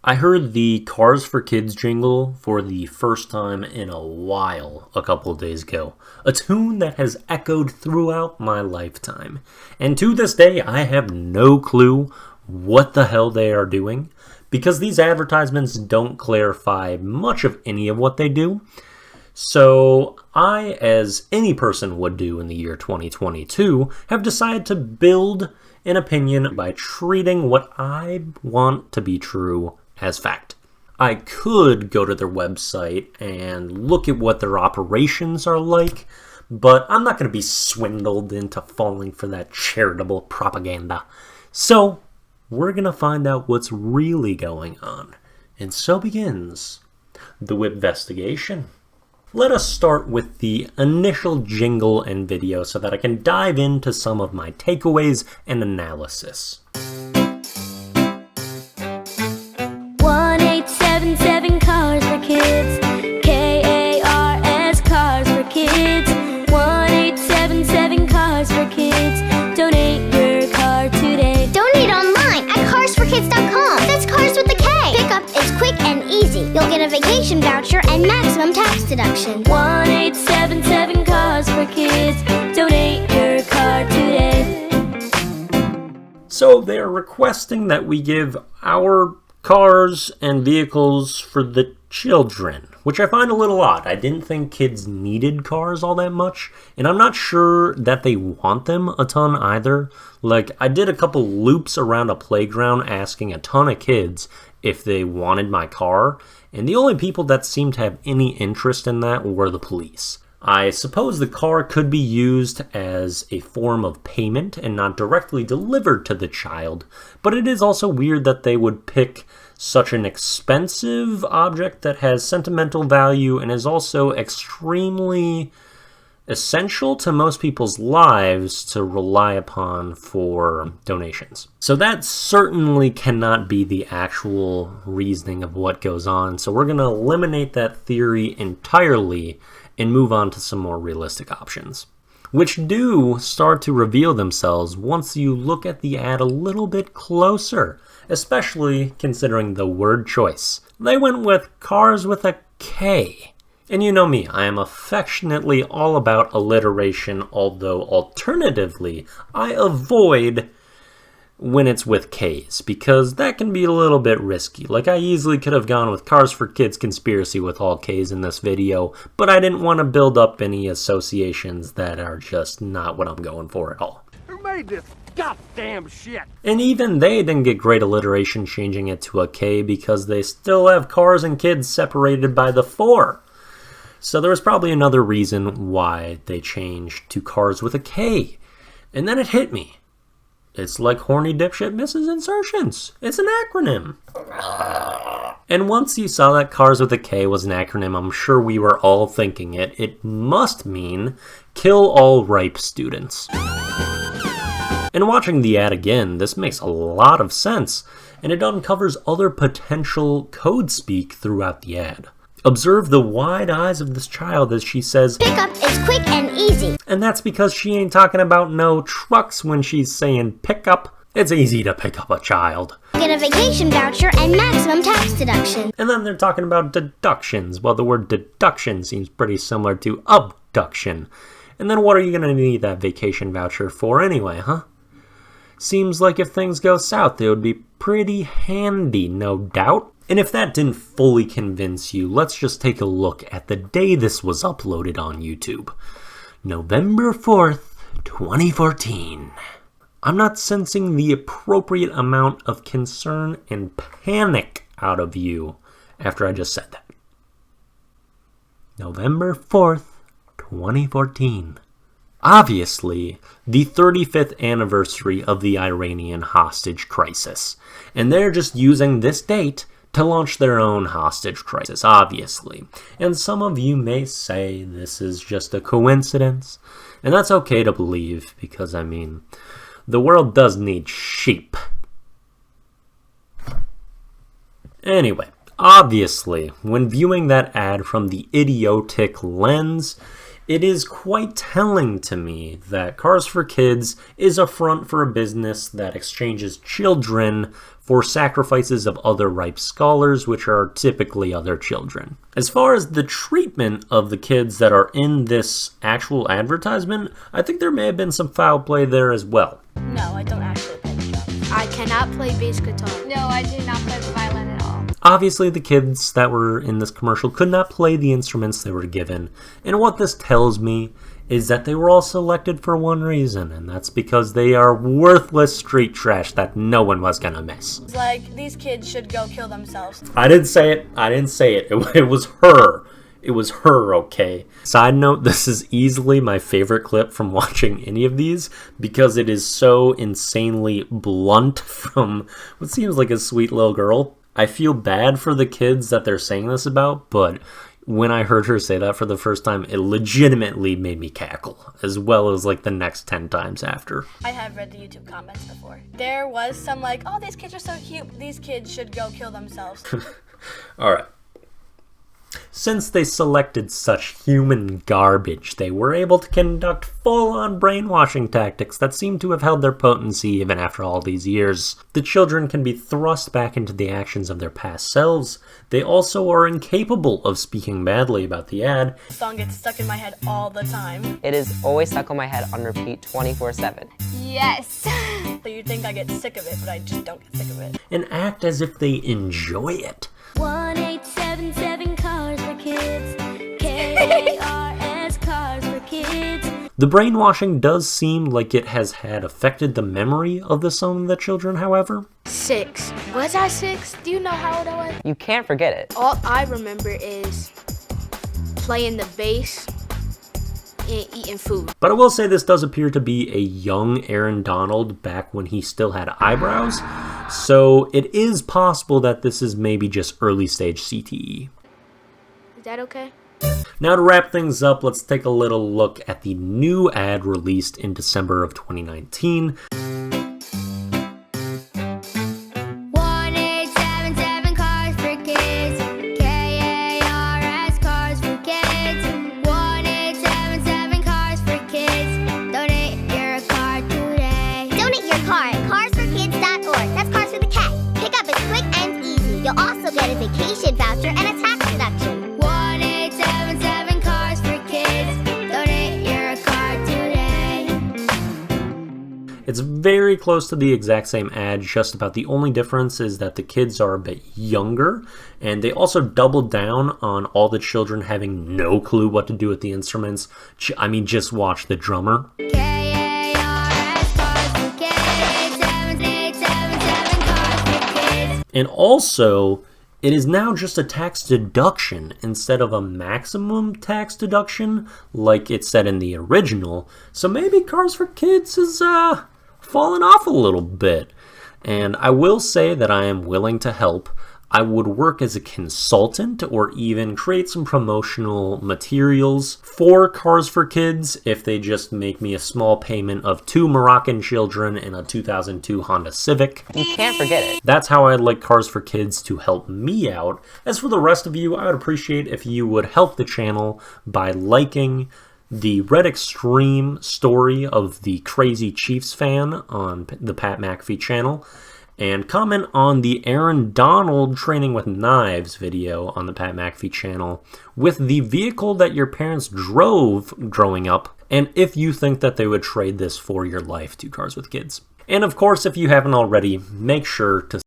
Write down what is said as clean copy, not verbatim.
I heard the Cars for Kids jingle for the first time in a while a couple of days ago, a tune that has echoed throughout my lifetime. And to this day, I have no clue what the hell they are doing, because these advertisements don't clarify much of any of what they do. So I, as any person would do in the year 2022, have decided to build an opinion by treating what I want to be true as fact. I could go to their website and look at what their operations are like, but I'm not going to be swindled into falling for that charitable propaganda. So we're going to find out what's really going on. And so begins the Wipvestigation. Let us start with the initial jingle and video so that I can dive into some of my takeaways and analysis. 1877 Cars for Kids, K-A-R-S, Cars for Kids, 1877 Cars for Kids, donate your car today. Donate online at carsforkids.com. That's cars with a K. Pickup is quick and easy. You'll get a vacation voucher and maximum tax deduction. 1877 Cars for Kids, donate your car today. So they're requesting that we give our cars and vehicles for the children, which I find a little odd. I didn't think kids needed cars all that much, and I'm not sure that they want them a ton either. Like, I did a couple loops around a playground asking a ton of kids if they wanted my car, and the only people that seemed to have any interest in that were the police. I suppose the car could be used as a form of payment and not directly delivered to the child, but it is also weird that they would pick such an expensive object that has sentimental value and is also extremely essential to most people's lives to rely upon for donations. So that certainly cannot be the actual reasoning of what goes on, so we're going to eliminate that theory entirely and move on to some more realistic options, which do start to reveal themselves once you look at the ad a little bit closer, especially considering the word choice. They went with cars with a K. And you know me, I am affectionately all about alliteration, although alternatively, I avoid when it's with K's, because that can be a little bit risky. Like, I easily could have gone with Cars for Kids Conspiracy with all K's in this video, but I didn't want to build up any associations that are just not what I'm going for at all. Who made this goddamn shit? And even they didn't get great alliteration changing it to a K, because they still have cars and kids separated by the 4. So there was probably another reason why they changed to cars with a K. And then it hit me. It's like horny dipshit misses insertions. It's an acronym. And once you saw that cars with a K was an acronym, I'm sure we were all thinking it. It must mean kill all ripe students. And watching the ad again, this makes a lot of sense, and it uncovers other potential code speak throughout the ad. Observe the wide eyes of this child as she says, Pickup is quick and easy. and that's because she ain't talking about no trucks when she's saying pick up. It's easy to pick up a child. Get a vacation voucher and maximum tax deduction. And then they're talking about deductions. Well, the word deduction seems pretty similar to abduction. And then what are you going to need that vacation voucher for anyway, huh? Seems like if things go south, it would be pretty handy, no doubt. And if that didn't fully convince you, let's just take a look at the day this was uploaded on YouTube. November 4th, 2014. I'm not sensing the appropriate amount of concern and panic out of you after I just said that. November 4th, 2014. Obviously, the 35th anniversary of the Iranian hostage crisis. And they're just using this date to launch their own hostage crisis, obviously. And some of you may say this is just a coincidence, and that's okay to believe, because, I mean, the world does need sheep. Anyway, obviously, when viewing that ad from the Id-ioh-tic lens, It is quite telling to me that Cars for Kids is a front for a business that exchanges children for sacrifices of other ripe scholars, which are typically other children. As far as the treatment of the kids that are in this actual advertisement, I think there may have been some foul play there as well. No, I don't actually play the drums. I cannot play bass guitar. No, I do not play the violin at all. Obviously, the kids that were in this commercial could not play the instruments they were given, and what this tells me is that they were all selected for one reason, and that's because they are worthless street trash that no one was gonna miss. It's like, these kids should go kill themselves. I didn't say it. It was her. It was her, okay? Side note, this is easily my favorite clip from watching any of these because it is so insanely blunt from what seems like a sweet little girl. I feel bad for the kids that they're saying this about, but when I heard her say that for the first time, it legitimately made me cackle, as well as like the next 10 times after. I have read the YouTube comments before. There was some like, oh, these kids are so cute, these kids should go kill themselves. Alright. Since they selected such human garbage, they were able to conduct full-on brainwashing tactics that seem to have held their potency even after all these years. The children can be thrust back into the actions of their past selves. They also are incapable of speaking badly about the ad. The song gets stuck in my head all the time. It is always stuck on my head on repeat 24/7. Yes. So you'd think I get sick of it, but I just don't get sick of it. And act as if they enjoy it. 1877 Cars for Kids. KARS Cars for Kids. The brainwashing does seem like it has had affected the memory of the some of the children, however. 6. Was I 6? Do you know how old I was? You can't forget it. All I remember is playing the bass and eating food. But I will say this does appear to be a young Aaron Donald back when he still had eyebrows, so it is possible that this is maybe just early stage CTE. Is that okay? Now to wrap things up, let's take a little look at the new ad released in December of 2019. 1877 Cars for Kids. KARS Cars for Kids. 1877 Cars for Kids. Donate your car today. Donate your car at carsforkids.org. That's Cars with a K. Pickup is quick and easy. You'll also get a vacation voucher and a tax deduction. 1877 Cars for Kids. Donate your car today. It's very close to the exact same ad, just about the only difference is that the kids are a bit younger, and they also doubled down on all the children having no clue what to do with the instruments. I mean, just watch the drummer. KARS Cars for Kids. 1877 Cars for Kids. And also, it is now just a tax deduction instead of a maximum tax deduction like it said in the original. So maybe Cars for Kids is falling off a little bit. And I will say that I am willing to help. I would work as a consultant or even create some promotional materials for Cars for Kids if they just make me a small payment of 2 Moroccan children in a 2002 Honda Civic. You can't forget it. That's how I'd like Cars for Kids to help me out. As for the rest of you, I would appreciate if you would help the channel by liking the Red Extreme story of the Crazy Chiefs fan on the Pat McAfee channel, and comment on the Aaron Donald training with knives video on the Pat McAfee channel with the vehicle that your parents drove growing up, and if you think that they would trade this for your life to Cars with Kids. And of course, if you haven't already, make sure to